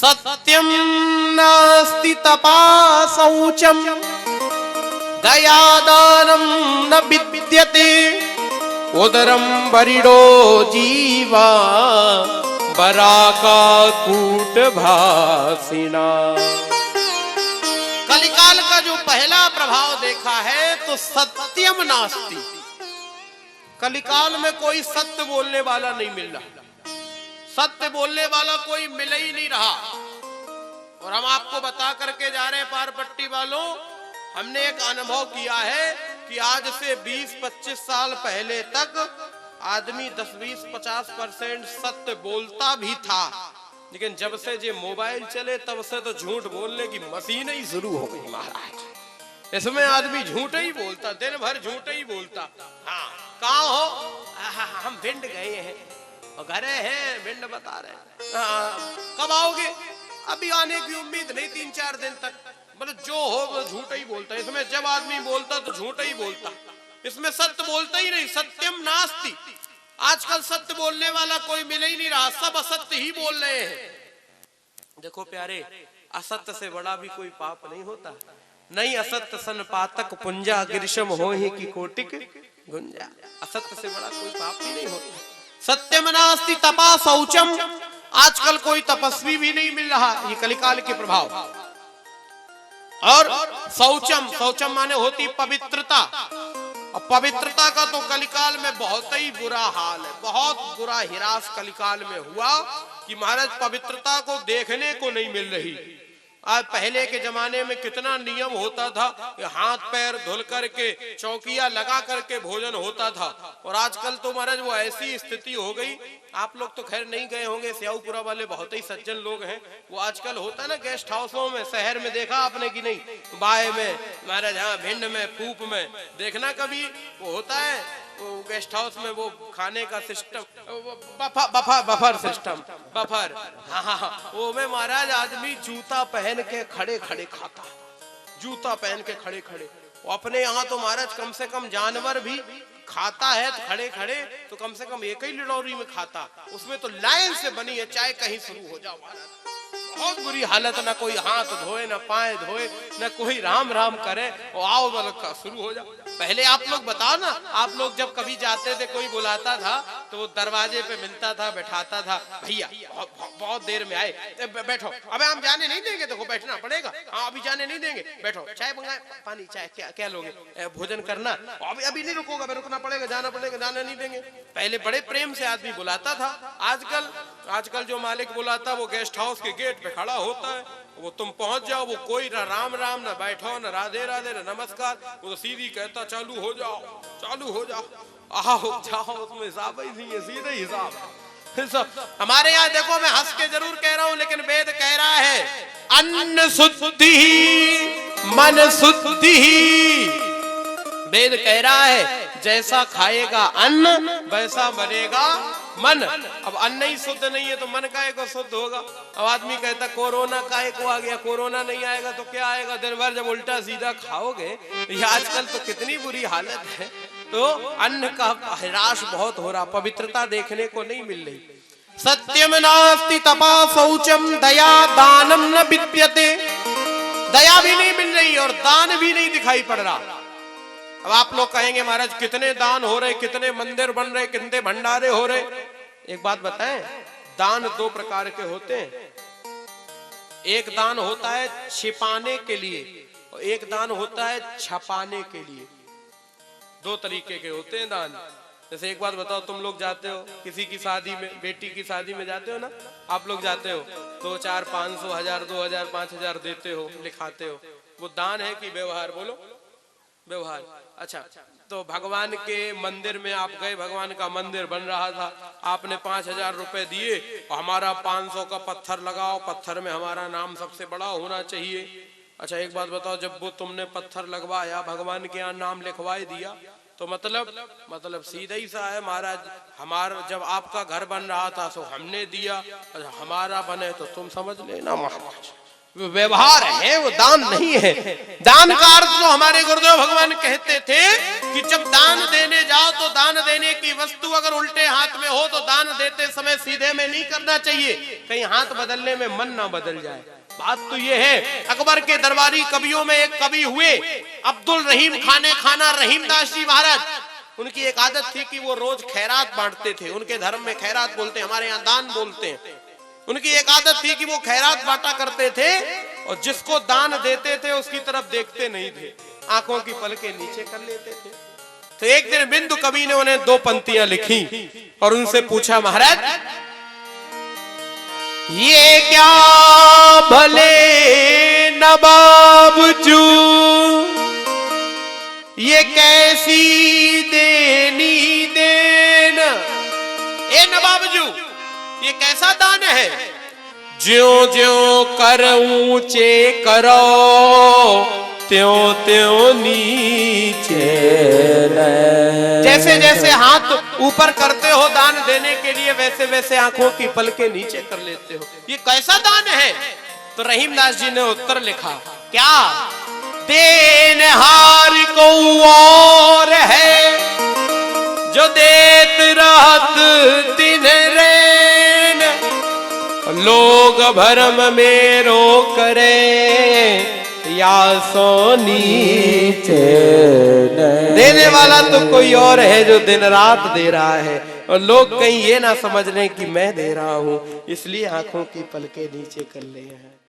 सत्यम नास्ति तपा शौचम दयादानम न विद्यते उदरम बरिडो जीवा बराका कूट भासिना। कलिकाल का जो पहला प्रभाव देखा है तो सत्यम नास्ति, कलिकाल में कोई सत्य बोलने वाला नहीं मिल रहा, सत्य बोलने वाला कोई मिल ही नहीं रहा। और हम आपको बता करके जा रहे हैं पारपट्टी वालों, हमने एक अनुभव किया है कि आज से 20-25 साल पहले तक आदमी 10-20-50% सत्य बोलता भी था, लेकिन जब से ये मोबाइल चले तब से तो झूठ बोलने की मशीन ही शुरू हो गई महाराज। इसमें आदमी झूठ ही बोलता, दिन भर झूठ ही बोलता। हाँ कहाँ हो? हम भिंड गए हैं और घरे हैं, भिंड बता रहे हैं। कब आओगे? अभी आने की उम्मीद नहीं, 3-4 दिन तक। मतलब जो हो वो झूठ ही बोलता है। इसमें जब आदमी बोलता तो झूठ ही बोलता, इसमें सत्य बोलता ही नहीं। सत्यम नास्ति, आजकल सत्य बोलने वाला कोई मिल ही नहीं रहा, सब असत्य ही बोल रहे हैं। देखो प्यारे, असत्य से बड़ा भी कोई पाप नहीं होता। नहीं असत्य सन पातक पुंजा गिरशम होहि की कोटिक गुंजा। असत्य से बड़ा कोई पाप ही नहीं होता। सत्यम नास्ति तपा शौचम, आजकल कोई तपस्वी भी नहीं मिल रहा, ये कलिकाल के प्रभाव। और शौचम, शौचम माने होती पवित्रता, और पवित्रता का तो कलिकाल में बहुत ही बुरा हाल है, बहुत बुरा हिरास कलिकाल में हुआ कि महाराज पवित्रता को देखने को नहीं मिल रही। आज पहले के जमाने में कितना नियम होता था, हाथ पैर धुल करके चौकिया लगा करके भोजन होता था। और आजकल तो महाराज वो ऐसी स्थिति हो गई, आप लोग तो खैर नहीं गए होंगे, स्याऊपुरा वाले बहुत ही सज्जन लोग हैं। वो आजकल होता ना गेस्ट हाउसों में, शहर में देखा आपने कि नहीं, बाय में महाराज, हाँ भिंड में, पूप में देखना कभी वो होता है वो गेस्ट हाउस में वो खाने का सिस्टम, बफर सिस्टम, बफर। हाँ वो में महाराज आदमी जूता पहन के खड़े खड़े खाता, जूता पहन के खड़े खड़े। अपने यहाँ तो महाराज कम से कम जानवर भी खाता है तो खड़े खड़े, तो कम से कम एक ही लिडौरी में खाता, उसमें तो लाइन से बनी है, चाहे कहीं शुरू हो जाओ महाराज। बहुत बुरी हालत, ना कोई हाथ धोए, ना पाए धोए, ना कोई राम राम करे, और आओ बोलो शुरू हो जाओ। पहले आप लोग बताओ ना, आप लोग जब कभी जाते थे, कोई बुलाता था तो वो दरवाजे पे मिलता था, बैठाता था, भैया बहुत देर में आए, बैठो। अबे हम जाने नहीं देंगे, देखो बैठना पड़ेगा। हाँ अभी जाने नहीं देंगे, बैठो, चाय मंगाए, पानी, चाय, क्या क्या लोगे, भोजन करना, अभी अभी नहीं रुकोगे, रुकना पड़ेगा, जाना पड़ेगा, जाने नहीं देंगे। पहले बड़े प्रेम से आदमी बुलाता था। आजकल जो मालिक बुलाता वो गेस्ट हाउस के गेट पे खड़ा होता है, वो तुम पहुंच जाओ, वो कोई ना राम राम, ना बैठो, ना राधे राधे, ना नमस्कार, वो तो सीधी कहता चालू हो जाओ, चालू हो जाओ, आओ जाओ, उसमें हिसाब ही नहीं है, सीधे हिसाब। हमारे यहाँ देखो, मैं हंस के जरूर कह रहा हूँ, लेकिन वेद कह रहा है अन्न शुद्धि मन शुद्धि। वेद कह रहा है जैसा खाएगा अन्न वैसा बनेगा मन। अब अन्न ही शुद्ध नहीं है तो मन काहे को शुद्ध होगा। अब आदमी कहता कोरोना काहे को आ गया, कोरोना नहीं आएगा तो क्या आएगा, दिन भर जब उल्टा सीधा खाओगे। ये आजकल तो कितनी बुरी हालत है, तो अन्न का ह्रास बहुत हो रहा, पवित्रता देखने को नहीं मिल रही। सत्यम नास्ति तपा शौचम दया दानम न विद्यते, दया भी नहीं मिल रही और दान भी नहीं दिखाई पड़ रहा। अब आप लोग कहेंगे महाराज कितने दान हो रहे, कितने मंदिर बन रहे, कितने भंडारे हो रहे। एक बात बताएं, दान 2 प्रकार के होते हैं। एक दान होता है छिपाने के लिए और एक दान होता है छपाने के लिए। 2 तरीके के होते हैं दान। जैसे एक बात बताओ, तुम लोग जाते हो किसी की शादी में, बेटी की शादी में जाते हो ना, आप लोग जाते हो 2, 4, 500, 1000, 2000, 5000 देते हो, लिखाते हो, वो दान है कि व्यवहार? बोलो व्यवहार। अच्छा, तो भगवान के मंदिर में आप गए, भगवान का मंदिर बन रहा था, आपने 5000 रुपए दिए और हमारा 500 का पत्थर लगाओ, पत्थर में हमारा नाम सबसे बड़ा होना चाहिए। अच्छा एक बात बताओ, जब वो तुमने पत्थर लगवाया, भगवान के यहाँ नाम लिखवाई दिया, तो मतलब सीधा ही सा है महाराज, हमारा जब आपका घर बन रहा था तो हमने दिया, हमारा बने तो तुम समझ लेना महाराज। व्यवहार है, वो दान नहीं है। दान का अर्थ तो हमारे गुरुदेव भगवान कहते थे कि जब दान देने जाओ तो दान देने की वस्तु अगर उल्टे हाथ में हो तो दान देते समय सीधे में नहीं करना चाहिए। कहीं हाथ बदलने में मन ना बदल जाए। बात तो ये है, अकबर के दरबारी कवियों में एक कवि हुए अब्दुल रहीम खाना रहीमदास जी महाराज। उनकी एक आदत थी कि वो रोज खैरात बांटते थे। उनके धर्म में खैरात बोलते हैं, हमारे यहाँ दान बोलते हैं। उनकी एक आदत थी कि वो खैरात बांटा करते थे और जिसको दान देते थे उसकी तरफ देखते नहीं थे, आंखों की पलकें नीचे कर लेते थे। तो एक दिन बिंदु कवि ने उन्हें 2 पंक्तियां लिखी और उनसे पूछा, महाराज ये क्या भले नवाब जू, ये कैसी देनी देन, ए नवाब जू ये कैसा दान है, ज्यों ज्यों कर ऊंचे करो त्यों त्यों नीचे, जैसे जैसे हाथ ऊपर करते हो दान देने के लिए वैसे वैसे आंखों की पलकें नीचे कर लेते हो, ये कैसा दान है। तो रहीमदास जी ने उत्तर लिखा, क्या देनहार को और है जो देत रहत दिन रेन, लोग भरम में रो करे या सोनी देने वाला तो कोई और है जो दिन रात दे रहा है, और लोग कहीं ये ना समझ लें कि मैं दे रहा हूं, इसलिए आंखों की पलकें नीचे कर ले हैं।